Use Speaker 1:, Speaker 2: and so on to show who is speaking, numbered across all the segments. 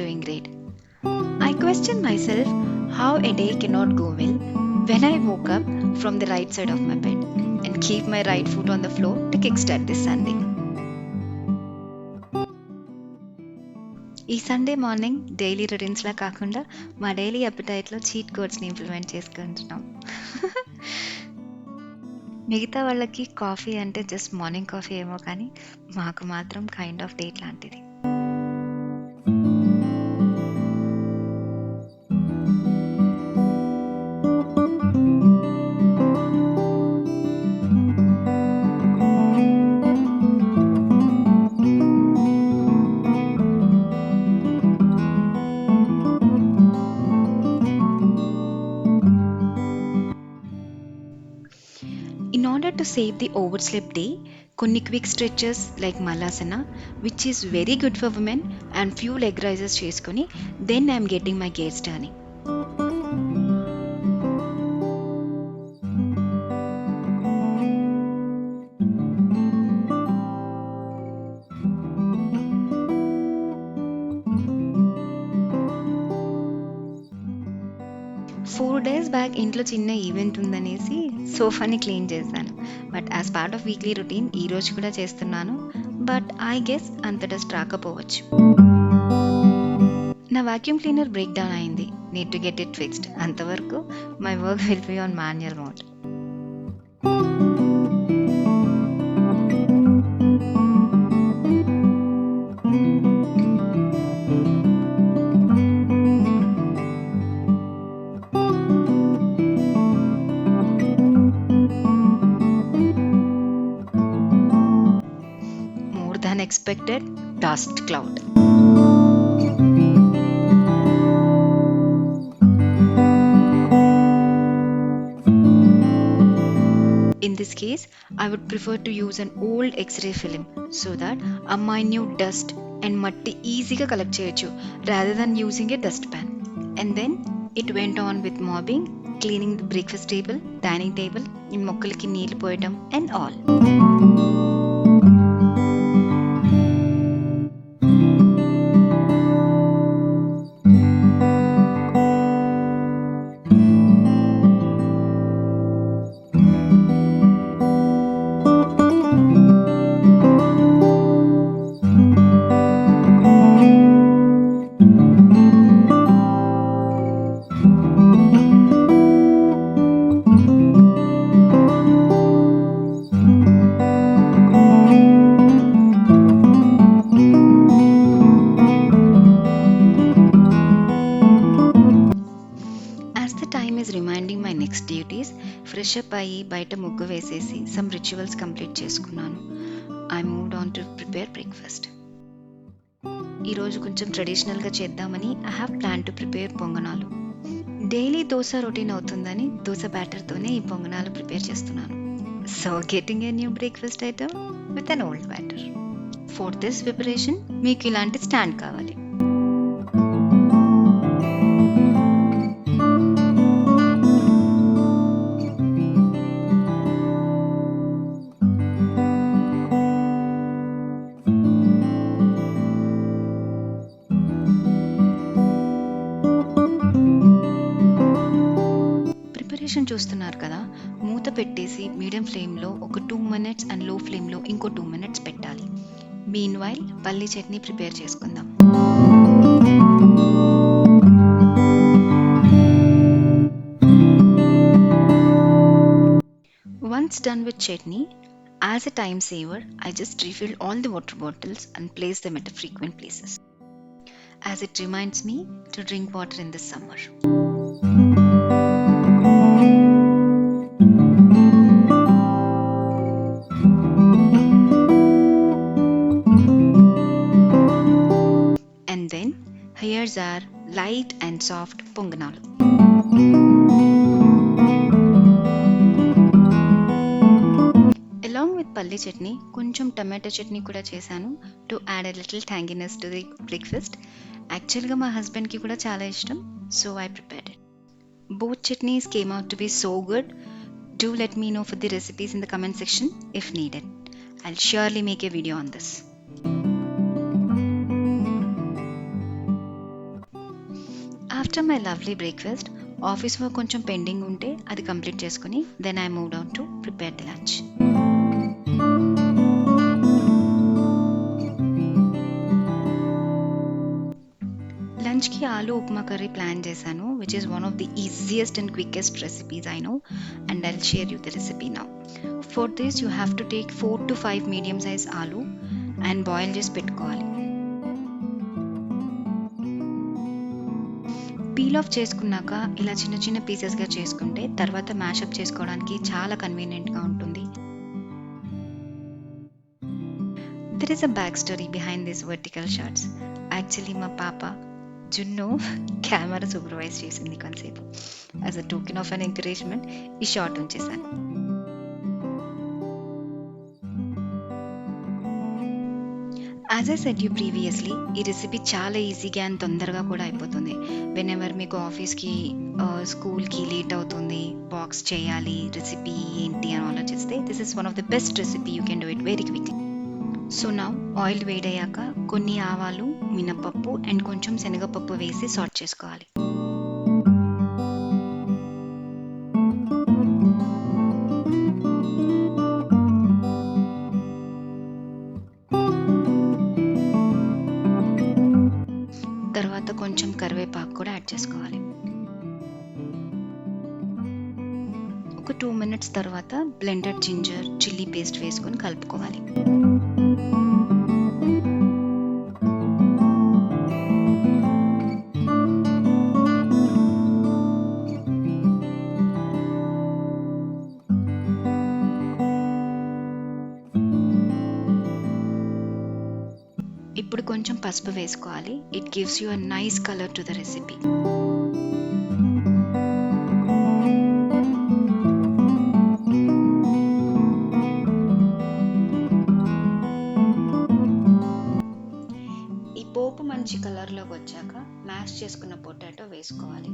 Speaker 1: doing great. I question myself how a day cannot go well when I woke up from the right side of my bed and keep my right foot on the floor to kickstart this Sunday. ఈ Sunday morning daily రొటీన్స్లా కాకుండా మా daily అపిటైట్లో cheat కోడ్స్ని implement చేసుకుంటున్నాం. మిగతా వాళ్ళకి coffee అంటే just morning coffee ఏమో కానీ మాకు మాత్రం కైండ్ ఆఫ్ డేట్ లాంటిది. In order to save the overslept day, కొన్ని quick stretches like Malasana which is very good for women and few leg raises చేసుకొని then I'm getting my gears turning. Four days back ఇంట్లో చిన్న event ఉందనేసి సోఫాని clean చేశాను. But as part of weekly routine ఈ రోజు కూడా చేస్తున్నాను. బట్ ఐ గెస్ అంత డస్ట్ రాకపోవచ్చు. నా వాక్యూమ్ క్లీనర్ బ్రేక్ డౌన్ అయింది. Need to get it fixed. అంతవరకు my work will be on manual mode. Expected dust cloud. In this case, I would prefer to use an old X-ray film so that a minute dust and matti easily collect cheyachu rather than using a dustpan. And then it went on with mopping, cleaning the breakfast table, dining table, in mokkaliki neelu poyadam and all. Reminding my next duties fresh up అయ్యి బయట ముగ్గు వేసేసి some rituals complete చేసుకున్నాను. I moved on to prepare breakfast. ఈరోజు కొంచెం ట్రెడిషనల్గా చేద్దామని I have plan to prepare పొంగనాలు. డైలీ దోశ రొటీన్ అవుతుందని దోశ బ్యాటర్తోనే ఈ పొంగనాలు ప్రిపేర్ చేస్తున్నాను. So getting a new breakfast item with an old batter. For this preparation మీకు ఇలాంటి స్టాండ్ కావాలి. చూస్తున్నారు కదా, మూత పెట్టేసి మీడియం ఫ్లేమ్లో ఒక 2 minutes అండ్ లో ఫ్లేమ్లో ఇంకో 2 minutes పెట్టాలి. మీన్ వైల్ పల్లీ చట్నీ ప్రిపేర్ చేసుకుందాం. Once done with chutney, as a time saver, I just refill all the water bottles and place them at frequent places, as it reminds me to drink water in this summer. And then here's our light and soft పొంగనాలు. Along with పల్లి చట్నీ కొంచెం tomato chutney కూడా చేశాను to add a little tanginess to the breakfast. యాక్చువల్గా మా హస్బెండ్కి కూడా చాలా ఇష్టం, so I prepared it. Both chutneys came out to be so good. Do let me know for the recipes in the comment section if needed. I'll surely make a video on this. After my lovely breakfast office work కొంచెం pending ఉంటే అది complete చేసుకుని then I moved on to prepare the lunch. లంచ్కి aloo upma curry plan చేశాను, which is one of the easiest and quickest recipes I know, and I'll share you the recipe now. For this you have to take 4 to 5 medium size aloo and boil చేసి పెట్టుకోవాలి. Peel off చేసుకున్నాక ఇలా చిన్న చిన్న పీసెస్గా చేసుకుంటే తర్వాత mashup చేసుకోవడానికి చాలా కన్వీనియంట్గా ఉంటుంది. There is a back story behind this vertical shorts. Actually మా పాప జున్ను కెమెరా సూపర్వైజ్ చేసింది కొంతసేపు. As a token of an encouragement ఈ షార్ట్ ఉంచేసాను. As I said you previously, ఈ రెసిపీ చాలా ఈజీగా అండ్ తొందరగా కూడా అయిపోతుంది. వెన్ ఎవర్ మీకు ఆఫీస్కి స్కూల్కి లేట్ అవుతుంది, బాక్స్ చేయాలి, రెసిపీ ఏంటి అని ఆలోచిస్తే this is one of the best recipe, you can do it very quickly. So now oil వేడయ్యాక కొన్ని ఆవాలు, మినపప్పు అండ్ కొంచెం శనగపప్పు వేసి సాట్ చేసుకోవాలి. తర్వాత కొంచెం కరివేపాకు కూడా యాడ్ చేసుకోవాలి. ఒక 2 minutes తర్వాత బ్లెండెడ్ జింజర్, చిల్లీ పేస్ట్ వేసుకొని కలుపుకోవాలి. ఇప్పుడు కొంచెం పసుపు వేసుకోవాలి. It gives you a nice colour to the recipe. ఈ పోపు మంచి కలర్లోకి వచ్చాక మ్యాష్ చేసుకున్న పొటాటో వేసుకోవాలి.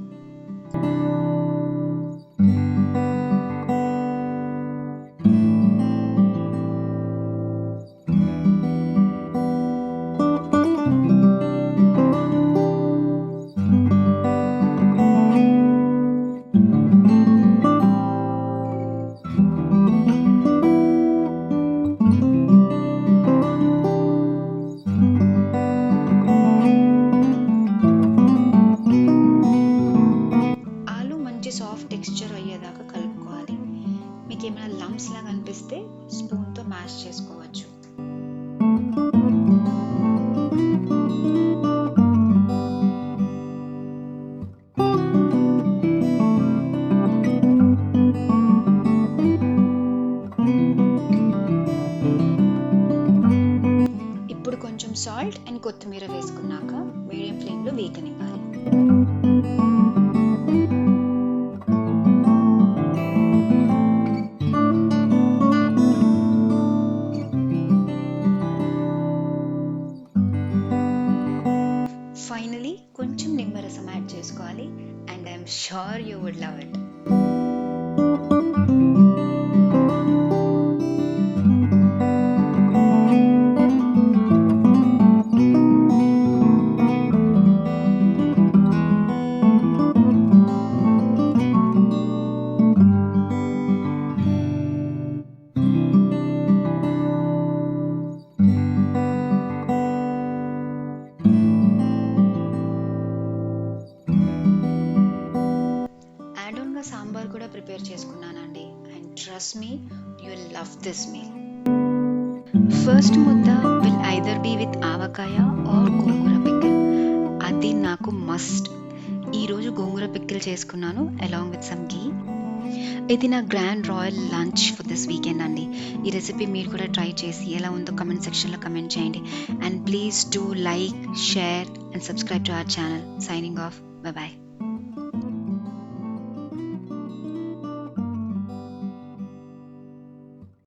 Speaker 1: సాఫ్ట్ టెక్స్చర్ అయ్యేదాకా కలుపుకోవాలి. మీకు ఏమైనా లంప్స్ లాగా అనిపిస్తే స్పూన్తో మ్యాష్ చేసుకోవచ్చు. ఇప్పుడు కొంచెం సాల్ట్ అండ్ కొత్తిమీర వేసుకున్నాక మీడియం ఫ్లేమ్లో వేగనివ్వాలి. ఫైనలీ కొంచెం నిమ్మరసం యాడ్ చేసుకోవాలి and I'm sure you would love it. Sambar కూడా ప్రిపేర్ చేసుకున్నానండి, and trust me, you will love this meal. First ముద్ద will either be with avakaya or gongura pickle. అది నాకు మస్ట్. ఈరోజు గోంగూర పికిల్ చేసుకున్నాను అలాంగ్ విత్ సమ్ ఘీ. ఇది నా grand royal lunch for this weekend అండి. ఈ రెసిపీ మీరు కూడా ట్రై చేసి ఎలా ఉందో కమెంట్ సెక్షన్లో కమెంట్ చేయండి. And please do like, share and subscribe to our channel. Signing off. Bye bye.